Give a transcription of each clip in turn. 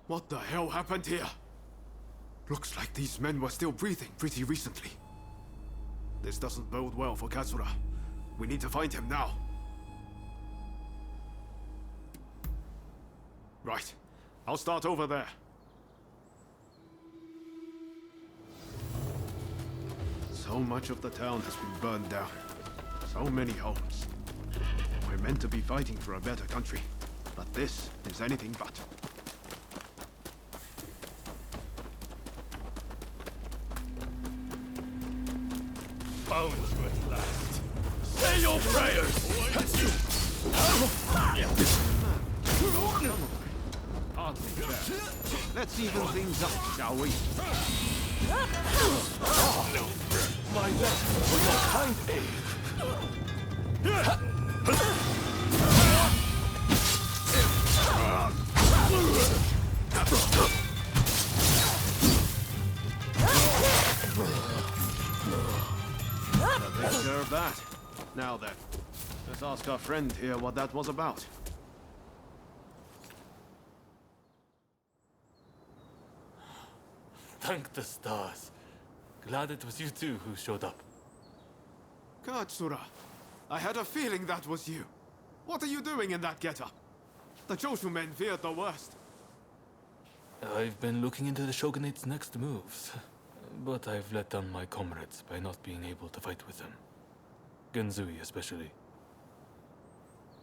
What the hell happened here? Looks like these men were still breathing pretty recently. This doesn't bode well for Katsura. We need to find him now. Right. I'll start over there. So much of the town has been burned down. So many homes. We're meant to be fighting for a better country, but this is anything but. Found you at last. Say your prayers! Hardly fair. Let's even things up, shall we? My lesson for your kind aid. Take care of that. Now then, let's ask our friend here what that was about. Thank the stars. Glad it was you two who showed up. Katsura, I had a feeling that was you. What are you doing in that getup? The Choshu men feared the worst. I've been looking into the Shogunate's next moves, but I've let down my comrades by not being able to fight with them. Genzui especially.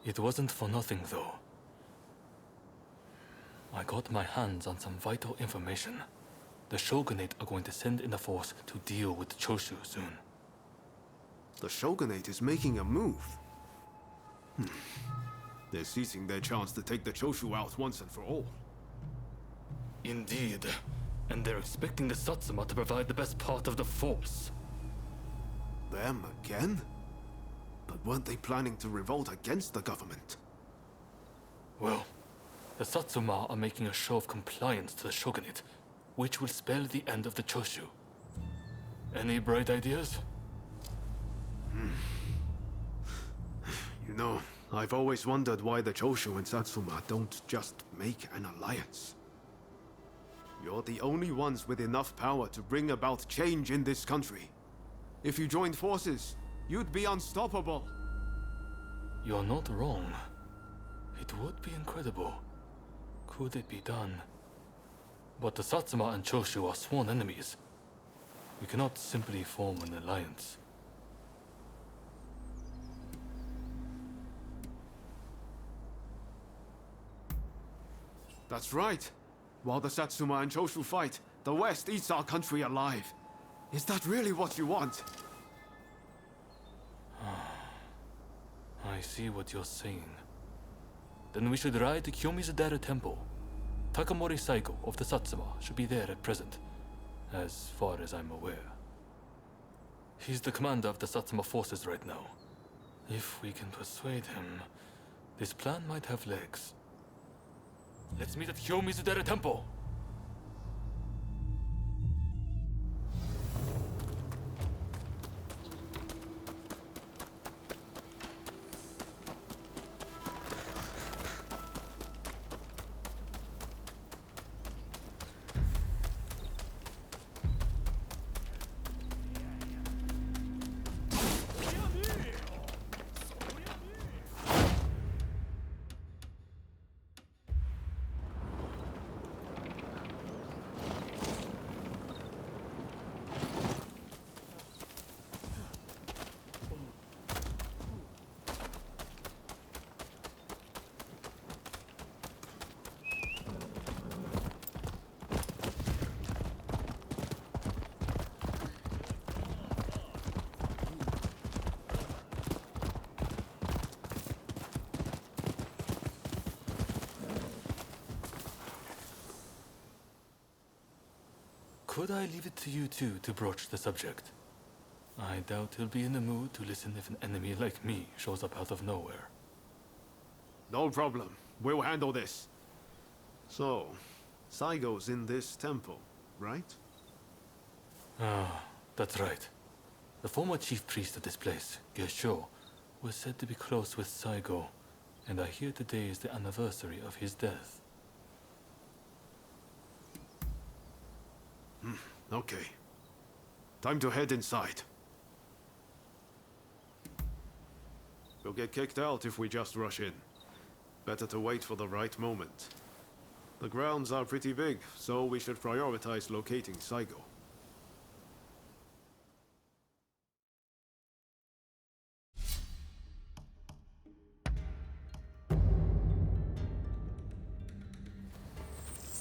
It wasn't for nothing though. I got my hands on some vital information. The Shogunate are going to send in a force to deal with the Choshu soon. The Shogunate is making a move. They're seizing their chance to take the Choshu out once and for all. Indeed. And they're expecting the Satsuma to provide the best part of the force. Them again? But weren't they planning to revolt against the government? Well, the Satsuma are making a show of compliance to the Shogunate, which will spell the end of the Choshu. Any bright ideas? You know, I've always wondered why the Choshu and Satsuma don't just make an alliance. You're the only ones with enough power to bring about change in this country. If you joined forces, you'd be unstoppable. You're not wrong. It would be incredible. Could it be done? But the Satsuma and Choshu are sworn enemies. We cannot simply form an alliance. That's right. While the Satsuma and Choshu fight, the West eats our country alive. Is that really what you want? I see what you're saying. Then we should ride to Kyomizudera Temple. Takamori Saigo of the Satsuma should be there at present, as far as I'm aware. He's the commander of the Satsuma forces right now. If we can persuade him, this plan might have legs. Let's meet at Kyomizudera Temple! Could I leave it to you two to broach the subject? I doubt he'll be in the mood to listen if an enemy like me shows up out of nowhere. No problem. We'll handle this. So, Saigo's in this temple, right? Ah, that's right. The former chief priest of this place, Gesho, was said to be close with Saigo, and I hear today is the anniversary of his death. Okay. Time to head inside. We'll get kicked out if we just rush in. Better to wait for the right moment. The grounds are pretty big, so we should prioritize locating Saigo.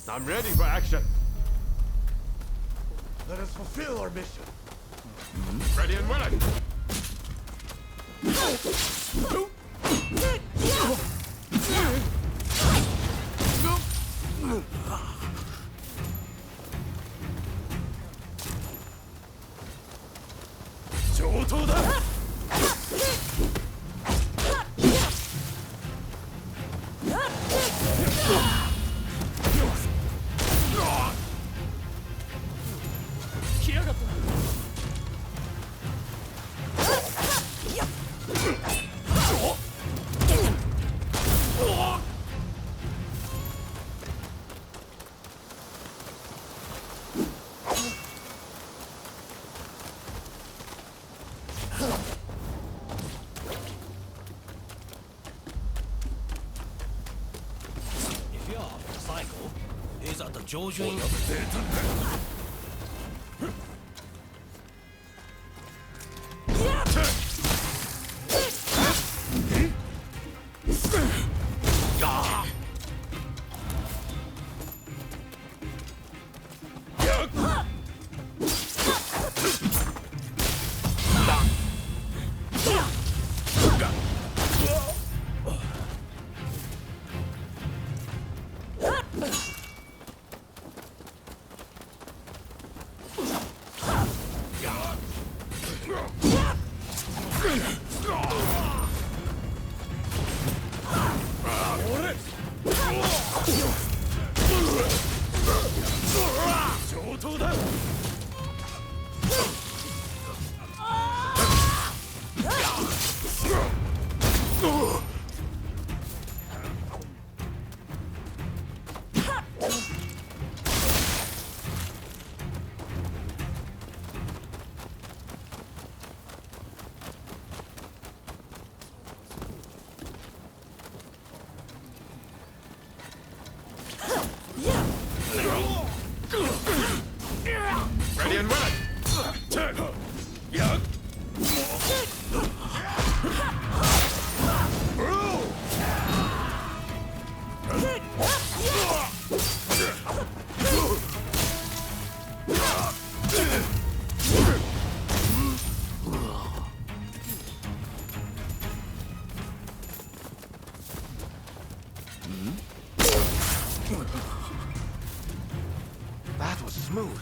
I'm ready for action. Let us fulfill our mission. Ready and willing. He's at the Jojo. Ready and willing. That was smooth.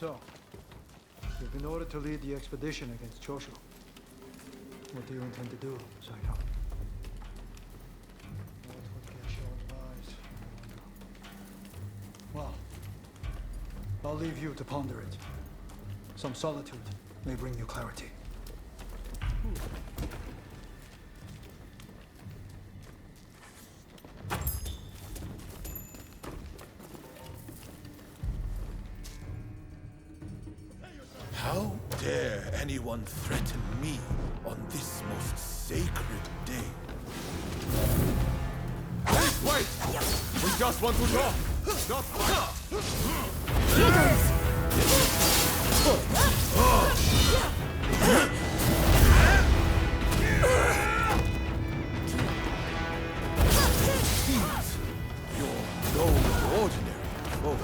So, you've been ordered to lead the expedition against Choshu. What do you intend to do, Saito? Well, I'll leave you to ponder it. Some solitude may bring you clarity. How dare anyone threaten me on this most sacred day? Wait! We just want to talk, not fight! You're no ordinary foe.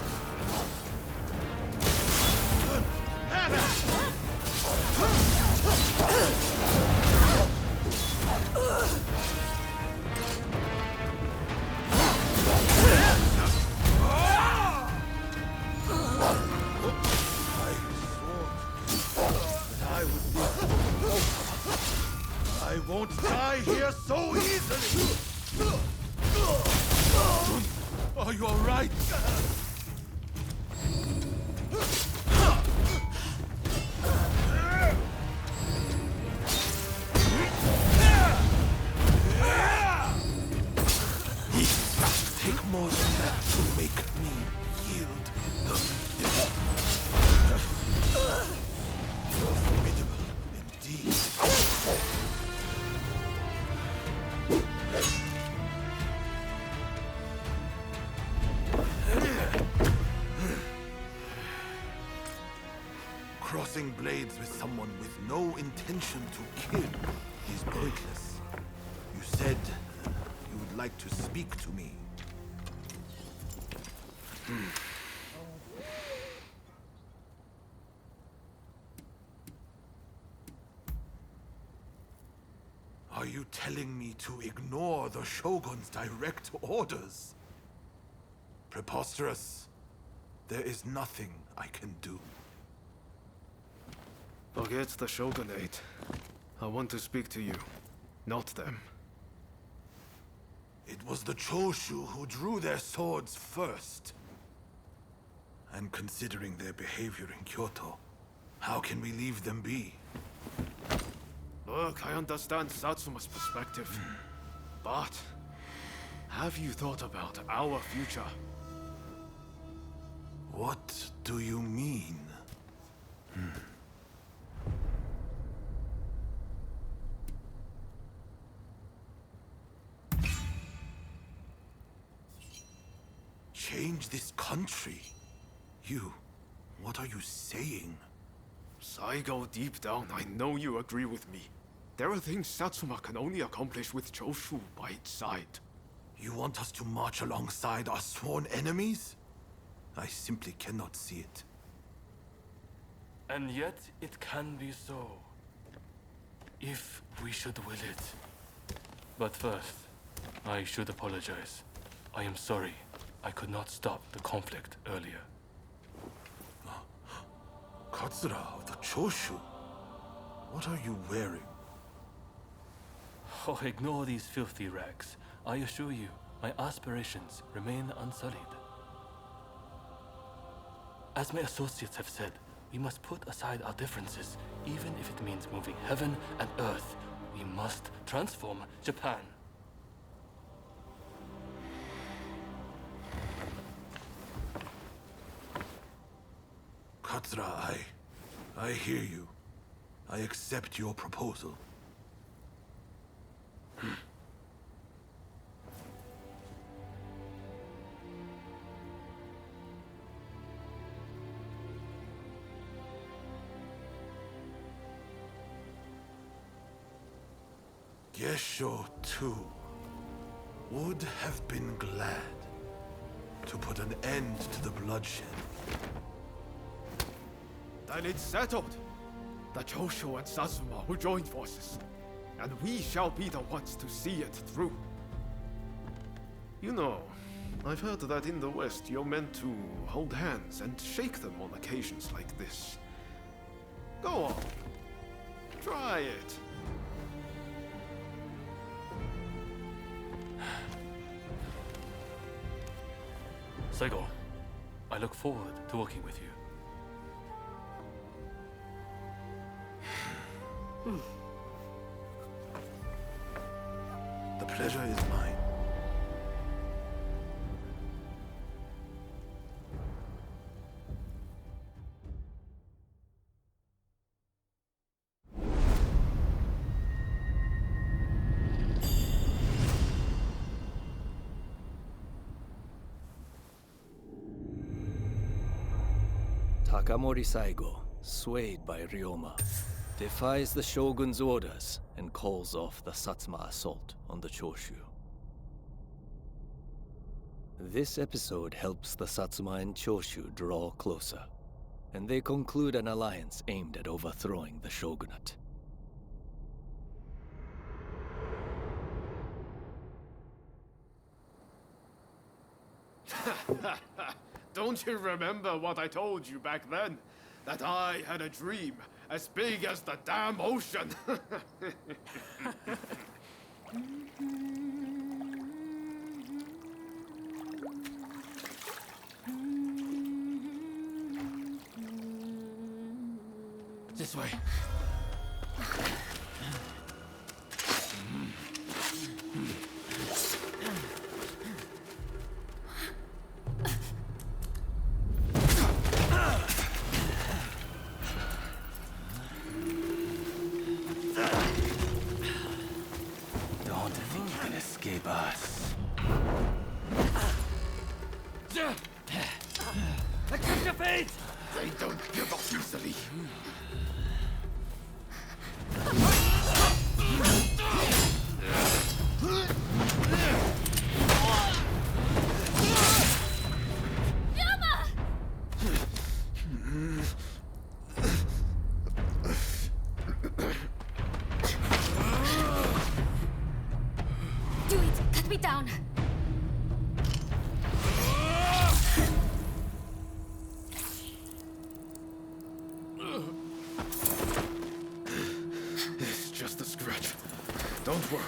here so easily! Are you alright? Take more than that to make me yield. You're formidable indeed. Crossing blades with someone with no intention to kill is pointless. You said you would like to speak to me. Are you telling me to ignore the Shogun's direct orders? Preposterous. There is nothing I can do. Forget the Shogunate. I want to speak to you, not them. It was the Choshu who drew their swords first. And considering their behavior in Kyoto, how can we leave them be? Look, I understand Satsuma's perspective. But have you thought about our future? What do you mean? Change this country? What are you saying? Saigo, deep down, I know you agree with me. There are things Satsuma can only accomplish with Choshu by its side. You want us to march alongside our sworn enemies? I simply cannot see it. And yet, it can be so. If we should will it. But first, I should apologize. I am sorry. I could not stop the conflict earlier. Katsura of the Choshu? What are you wearing? Oh, ignore these filthy rags. I assure you, my aspirations remain unsullied. As my associates have said, we must put aside our differences, even if it means moving heaven and earth. We must transform Japan. Katsura, I hear you. I accept your proposal. Gesho, too, would have been glad to put an end to the bloodshed. Then it's settled. The Choshu and Satsuma will join forces, and we shall be the ones to see it through. You know, I've heard that in the West you're meant to hold hands and shake them on occasions like this. Go on. Try it. Saigo, I look forward to working with you. The pleasure is mine. Takamori Saigo, swayed by Ryoma, defies the Shogun's orders and calls off the Satsuma assault on the Choshu. This episode helps the Satsuma and Choshu draw closer, and they conclude an alliance aimed at overthrowing the shogunate. Don't you remember what I told you back then? That I had a dream as big as the damn ocean. This way. Don't think you can escape us. Accept your fate! They don't give up easily. Do it! Cut me down! It's just a scratch. Don't worry.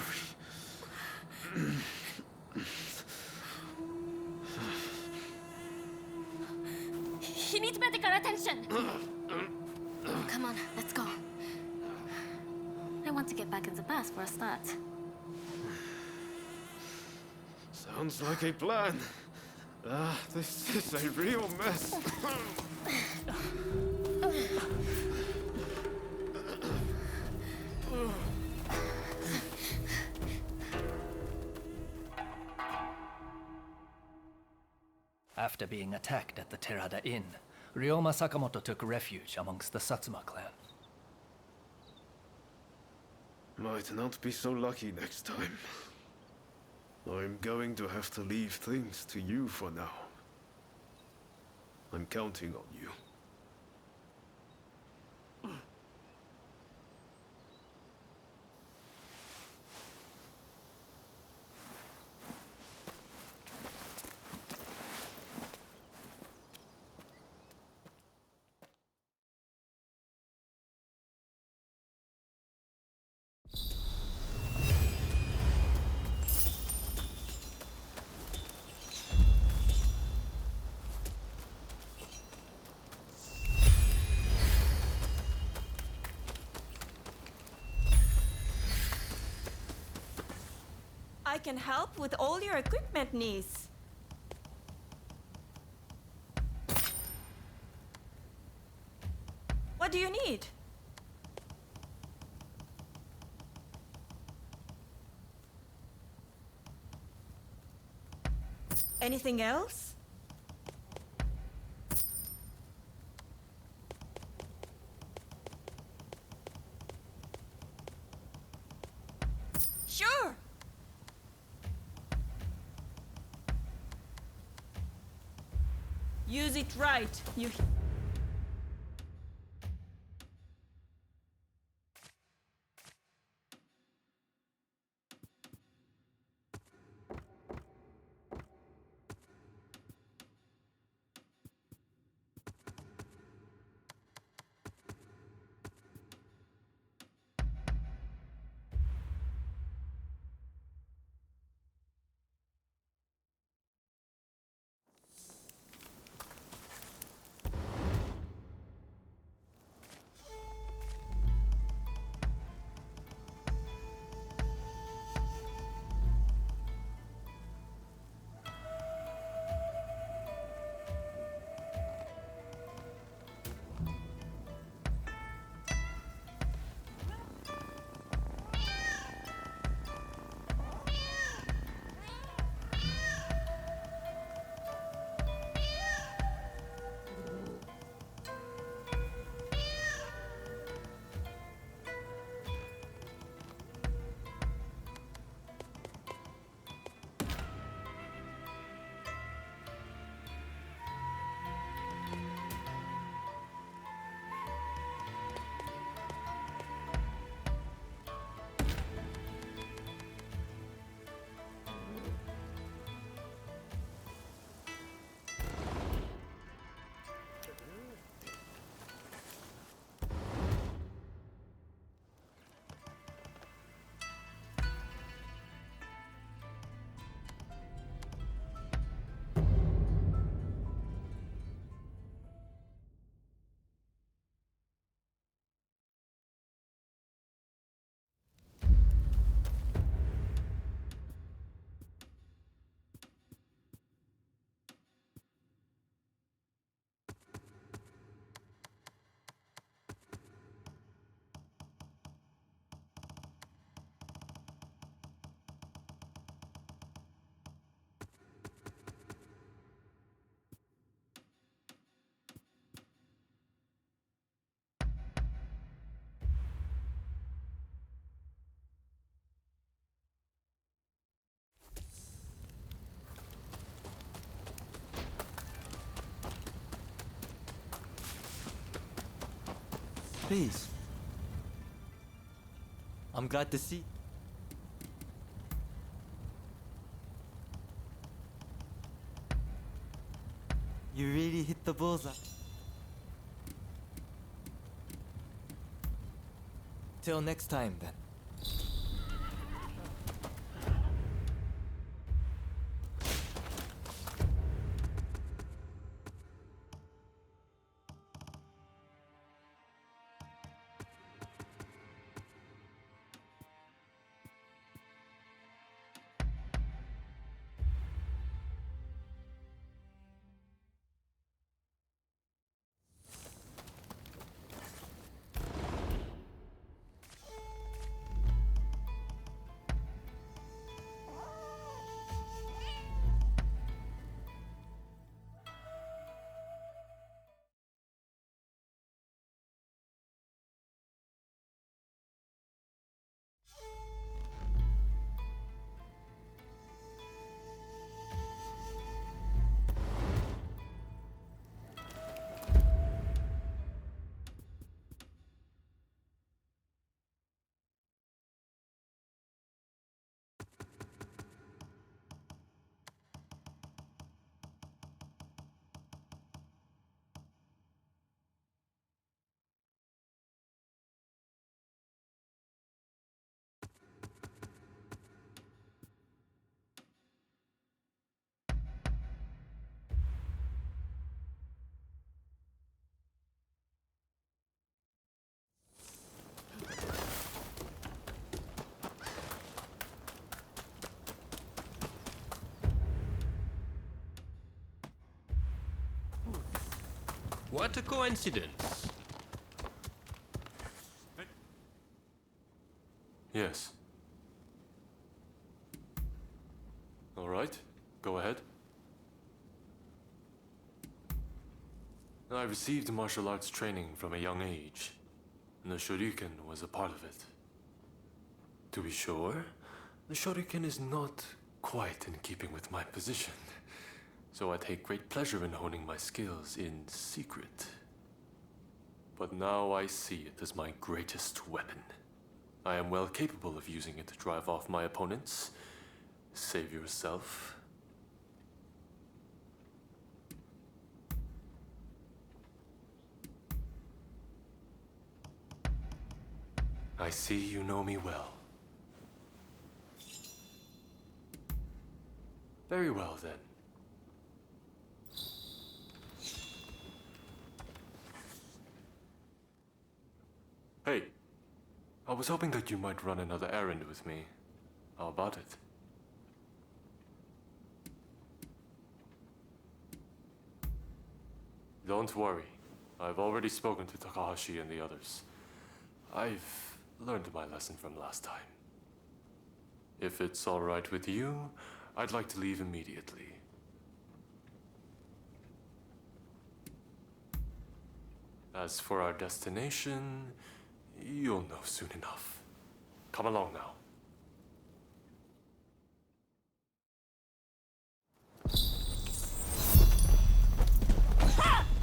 He needs medical attention! Come on, let's go. I want to get back in the past for a start. Sounds like a plan. This is a real mess. After being attacked at the Terada Inn, Ryoma Sakamoto took refuge amongst the Satsuma clan. Might not be so lucky next time. I'm going to have to leave things to you for now. I'm counting on you. I can help with all your equipment needs. What do you need? Anything else? Sure. Use it right. You. Please. I'm glad to see. You really hit the bullseye. Till next time, then. What a coincidence. Yes. All right, go ahead. I received martial arts training from a young age, and the Shoryuken was a part of it. To be sure, the Shoryuken is not quite in keeping with my position, so I take great pleasure in honing my skills in secret. But now I see it as my greatest weapon. I am well capable of using it to drive off my opponents. Save yourself. I see you know me well. Very well, then. Hey, I was hoping that you might run another errand with me. How about it? Don't worry. I've already spoken to Takahashi and the others. I've learned my lesson from last time. If it's all right with you, I'd like to leave immediately. As for our destination, you'll know soon enough. Come along now.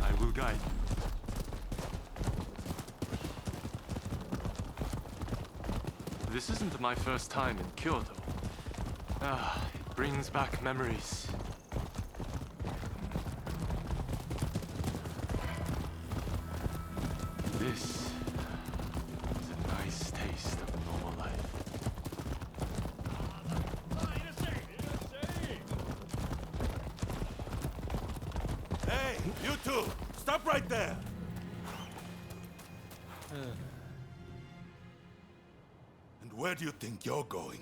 I will guide you. This isn't my first time in Kyoto. It brings back memories. This is a nice taste of normal life. Hey, you two! Stop right there! And where do you think you're going?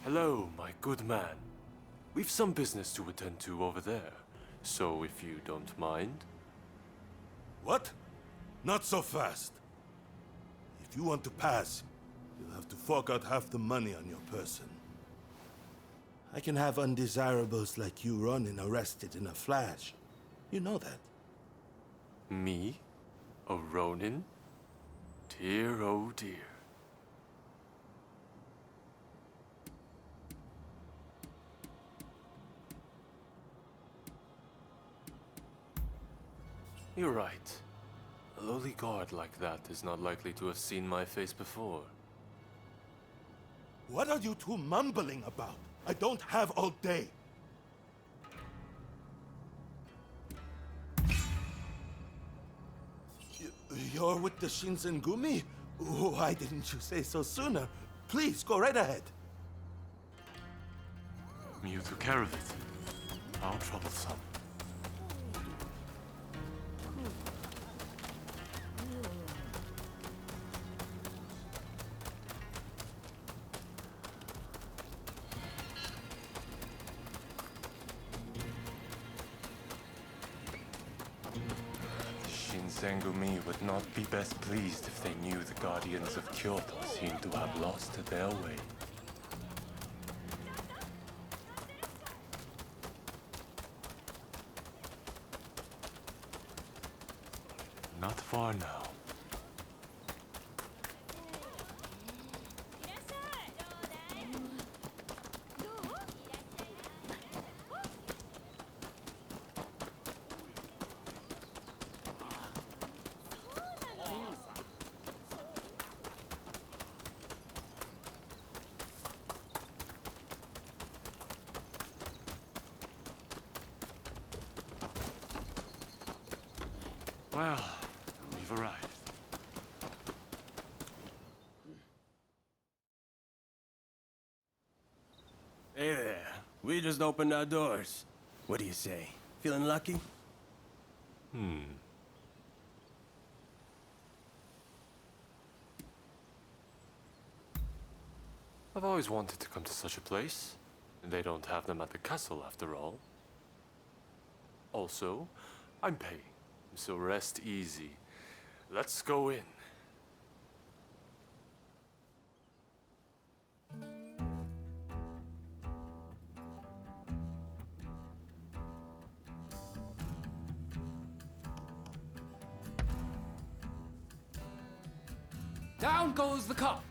Hello, my good man. We've some business to attend to over there, so if you don't mind. What? Not so fast. If you want to pass, you'll have to fork out half the money on your person. I can have undesirables like you Ronin arrested in a flash. You know that. Me? A Ronin? Dear, oh dear. You're right. A lowly guard like that is not likely to have seen my face before. What are you two mumbling about? I don't have all day. You're with the Shinsengumi? Why didn't you say so sooner? Please, go right ahead. You took care of it. How troublesome. Shinsengumi would not be best pleased if they knew the Guardians of Kyoto seemed to have lost their way. Not far now. Well, we've arrived. Hey there. We just opened our doors. What do you say? Feeling lucky? I've always wanted to come to such a place. They don't have them at the castle, after all. Also, I'm paying, so rest easy. Let's go in. Down goes the cup.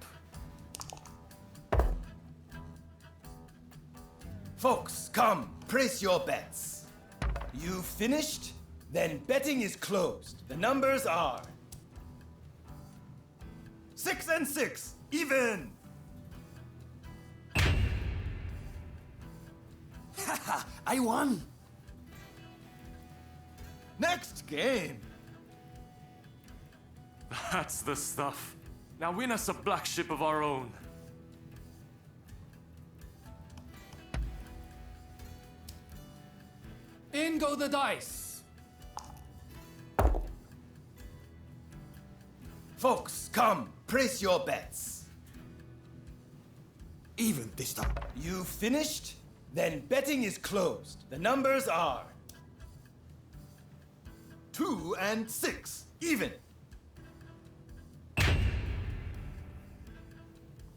Folks, come, place your bets. You finished? Then betting is closed. The numbers are 6 and 6, even. Haha, I won. Next game. That's the stuff. Now win us a black ship of our own. In go the dice. Folks, come, place your bets. Even this time. You finished? Then betting is closed. The numbers are 2 and 6, even.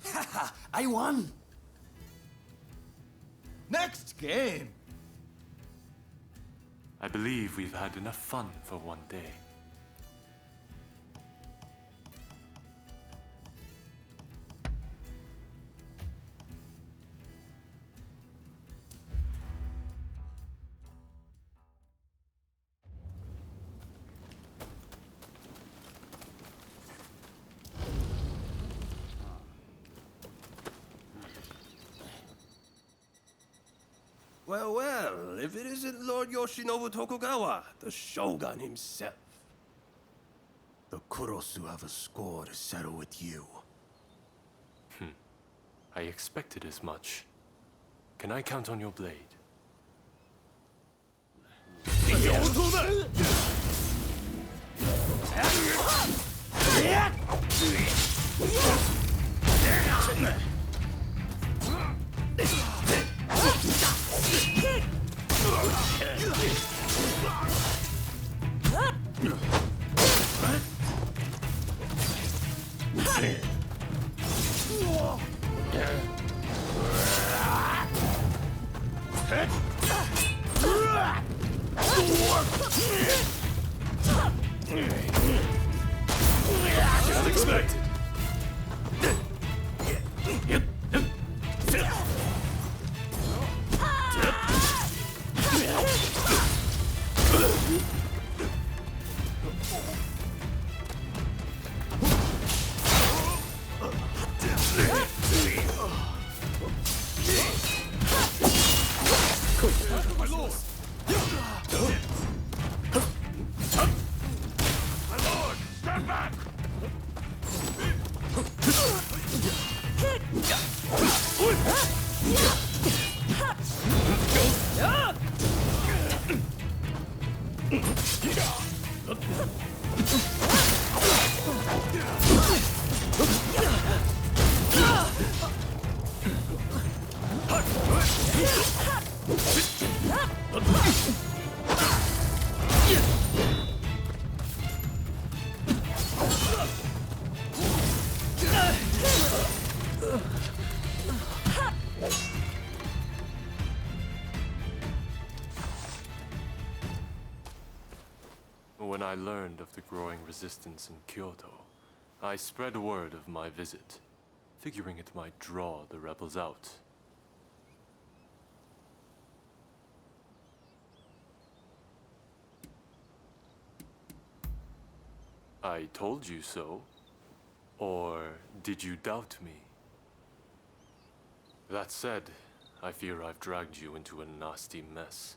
Haha, I won. Next game. I believe we've had enough fun for one day. Well, well, if it isn't Lord Yoshinobu Tokugawa, the Shogun himself. The Kurosu have a score to settle with you. I expected as much. Can I count on your blade? Unexpected. When I learned of the growing resistance in Kyoto, I spread word of my visit, figuring it might draw the rebels out. I told you so? Or did you doubt me? That said, I fear I've dragged you into a nasty mess.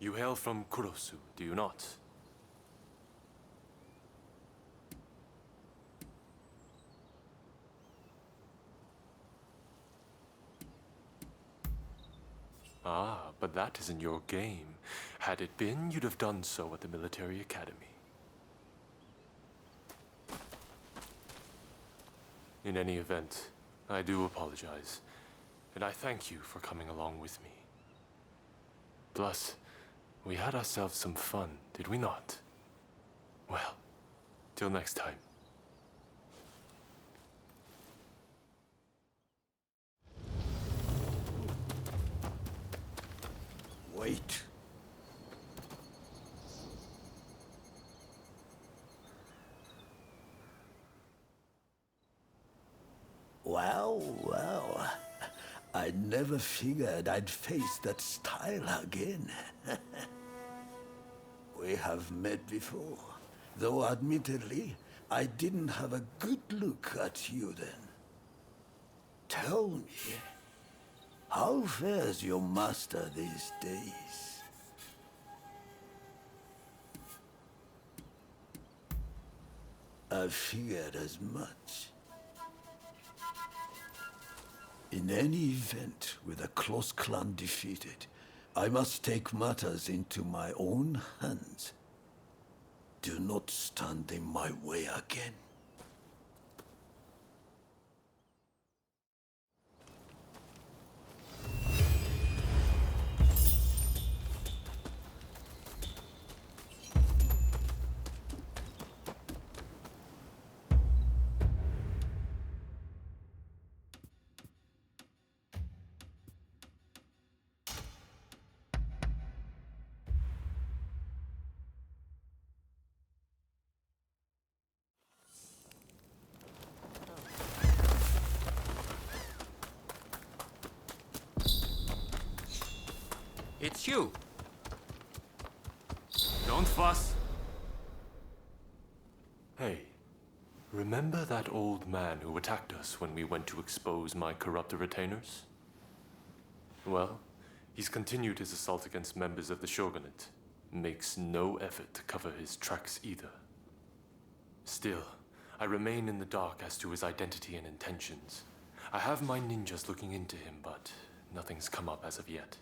You hail from Kurosu, do you not? Ah, but that isn't your game. Had it been, you'd have done so at the military academy. In any event, I do apologize, and I thank you for coming along with me. Plus, we had ourselves some fun, did we not? Well, till next time. Wait. Well. I never figured I'd face that style again. We have met before, though admittedly, I didn't have a good look at you then. Tell me, how fares your master these days? I figured as much. In any event, with a close clan defeated, I must take matters into my own hands. Do not stand in my way again. It's you. Don't fuss. Hey, remember that old man who attacked us when we went to expose my corrupt retainers? Well, he's continued his assault against members of the shogunate. Makes no effort to cover his tracks either. Still, I remain in the dark as to his identity and intentions. I have my ninjas looking into him, but nothing's come up as of yet.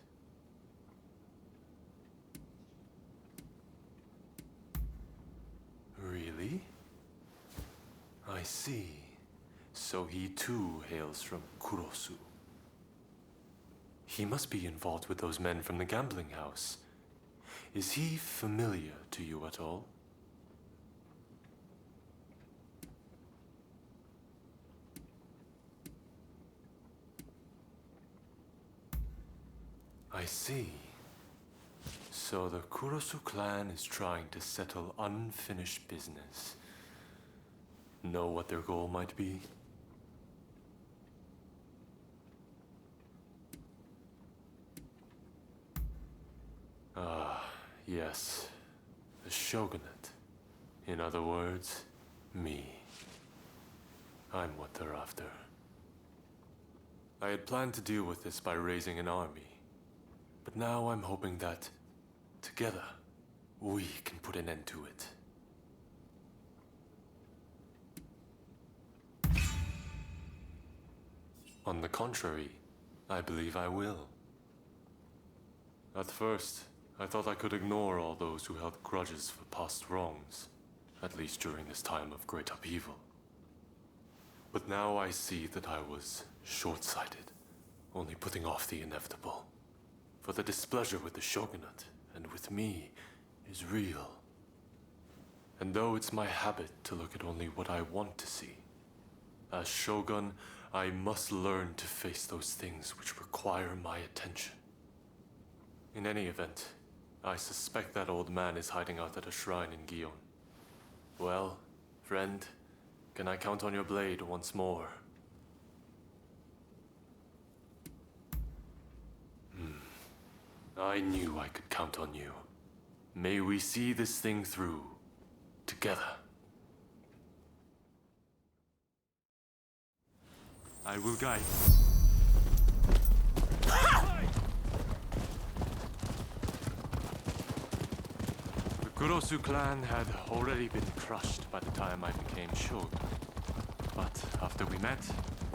Really? I see. So he too hails from Kurosu. He must be involved with those men from the gambling house. Is he familiar to you at all? I see. So the Kurosu clan is trying to settle unfinished business. Know what their goal might be? Ah, yes. The shogunate. In other words, me. I'm what they're after. I had planned to deal with this by raising an army. But now I'm hoping that together, we can put an end to it. On the contrary, I believe I will. At first, I thought I could ignore all those who held grudges for past wrongs, at least during this time of great upheaval. But now I see that I was short-sighted, only putting off the inevitable. For the displeasure with the shogunate, and with me, is real. And though it's my habit to look at only what I want to see, as shogun, I must learn to face those things which require my attention. In any event, I suspect that old man is hiding out at a shrine in Gion. Well, friend, can I count on your blade once more? I knew I could count on you. May we see this thing through, together. I will guide. The Kurosu clan had already been crushed by the time I became shogun. But after we met,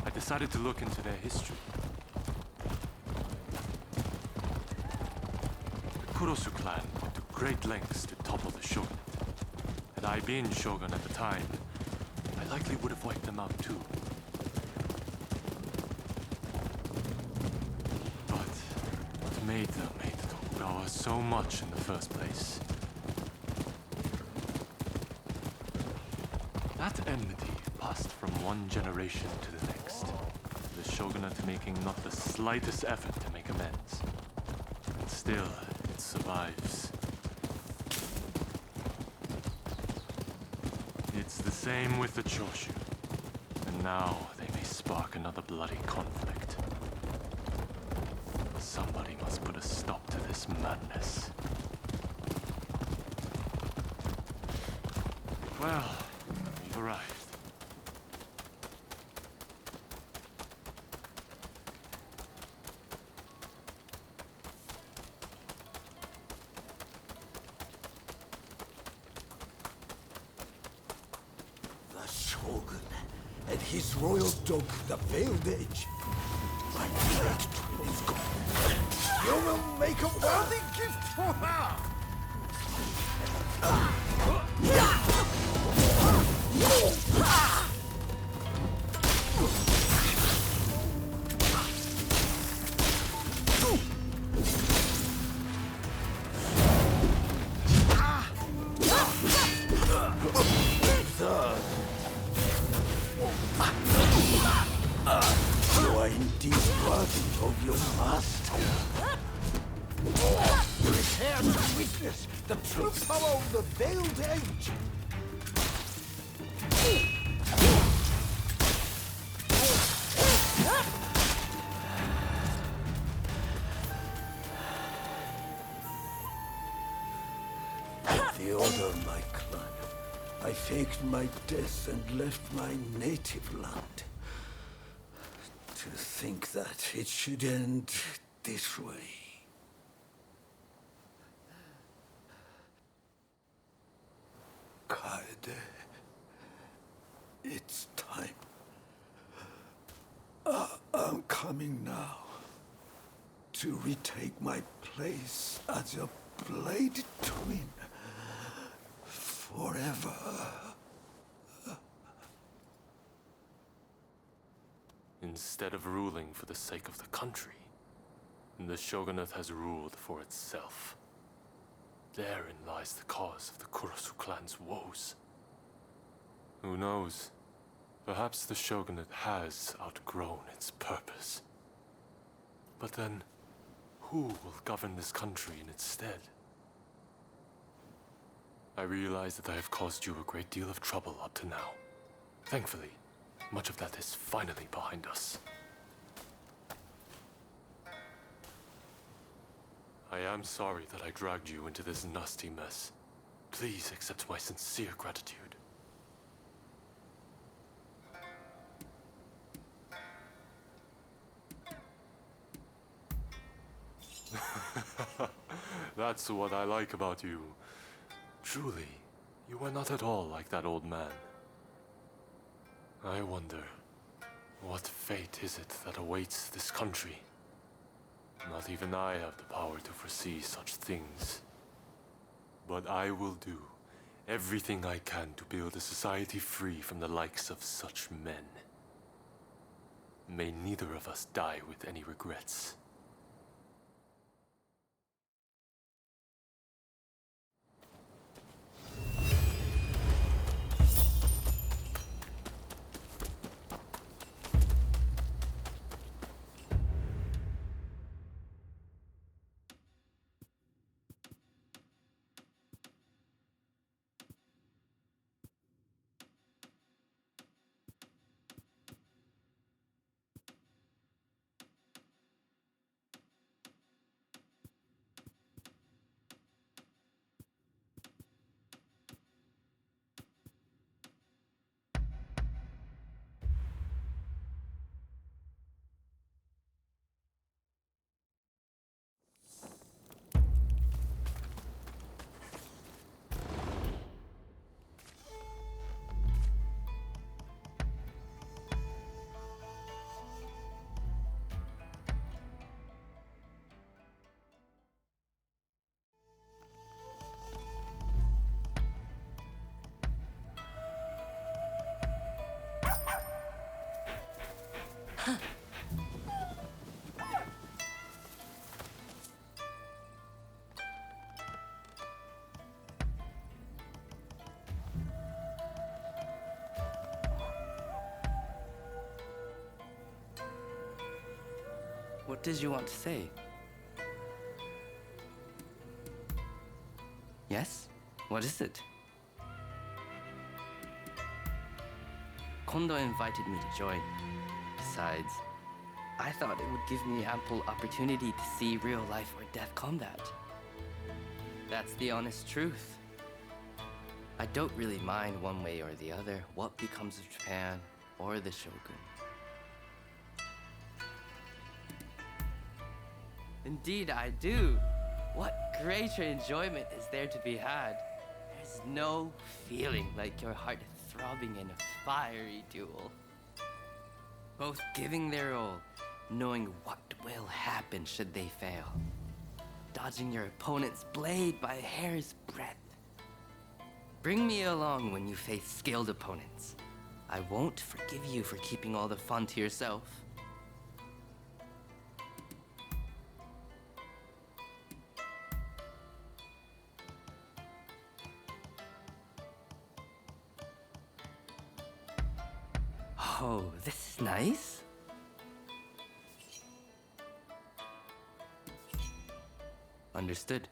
I decided to look into their history. The Kurosu clan went to great lengths to topple the shogunate. Had I been shogun at the time, I likely would have wiped them out too. But what made them hate Tokugawa so much in the first place? That enmity passed from one generation to the next, the shogunate making not the slightest effort to make amends. And still, it survives. It's the same with the Choshu. And now they may spark another bloody conflict. Somebody must put a stop to this madness. Well, we've arrived. The Shogun and his royal dog, the Veiled Edge. My great twin is gone. You will make a worthy gift for her! You are indeed worthy of your master. Prepare to witness the true power of the Veiled Edge. The order of my clan. I faked my death and left my native land. To think that it should end this way. Kaede. It's time. I'm coming now. To retake my place as a blade twin. Forever. Instead of ruling for the sake of the country, the shogunate has ruled for itself. Therein lies the cause of the Kurosu clan's woes. Who knows? Perhaps the shogunate has outgrown its purpose. But then, who will govern this country in its stead? I realize that I have caused you a great deal of trouble up to now. Thankfully, much of that is finally behind us. I am sorry that I dragged you into this nasty mess. Please accept my sincere gratitude. That's what I like about you. Truly, you are not at all like that old man. I wonder, what fate is it that awaits this country? Not even I have the power to foresee such things. But I will do everything I can to build a society free from the likes of such men. May neither of us die with any regrets. What did you want to say? Yes? What is it? Kondo invited me to join. Besides, I thought it would give me ample opportunity to see real life or death combat. That's the honest truth. I don't really mind one way or the other what becomes of Japan or the Shogun. Indeed, I do. What greater enjoyment is there to be had? There's no feeling like your heart throbbing in a fiery duel. Both giving their all, knowing what will happen should they fail. Dodging your opponent's blade by a hair's breadth. Bring me along when you face skilled opponents. I won't forgive you for keeping all the fun to yourself. Oh, this is nice. Understood.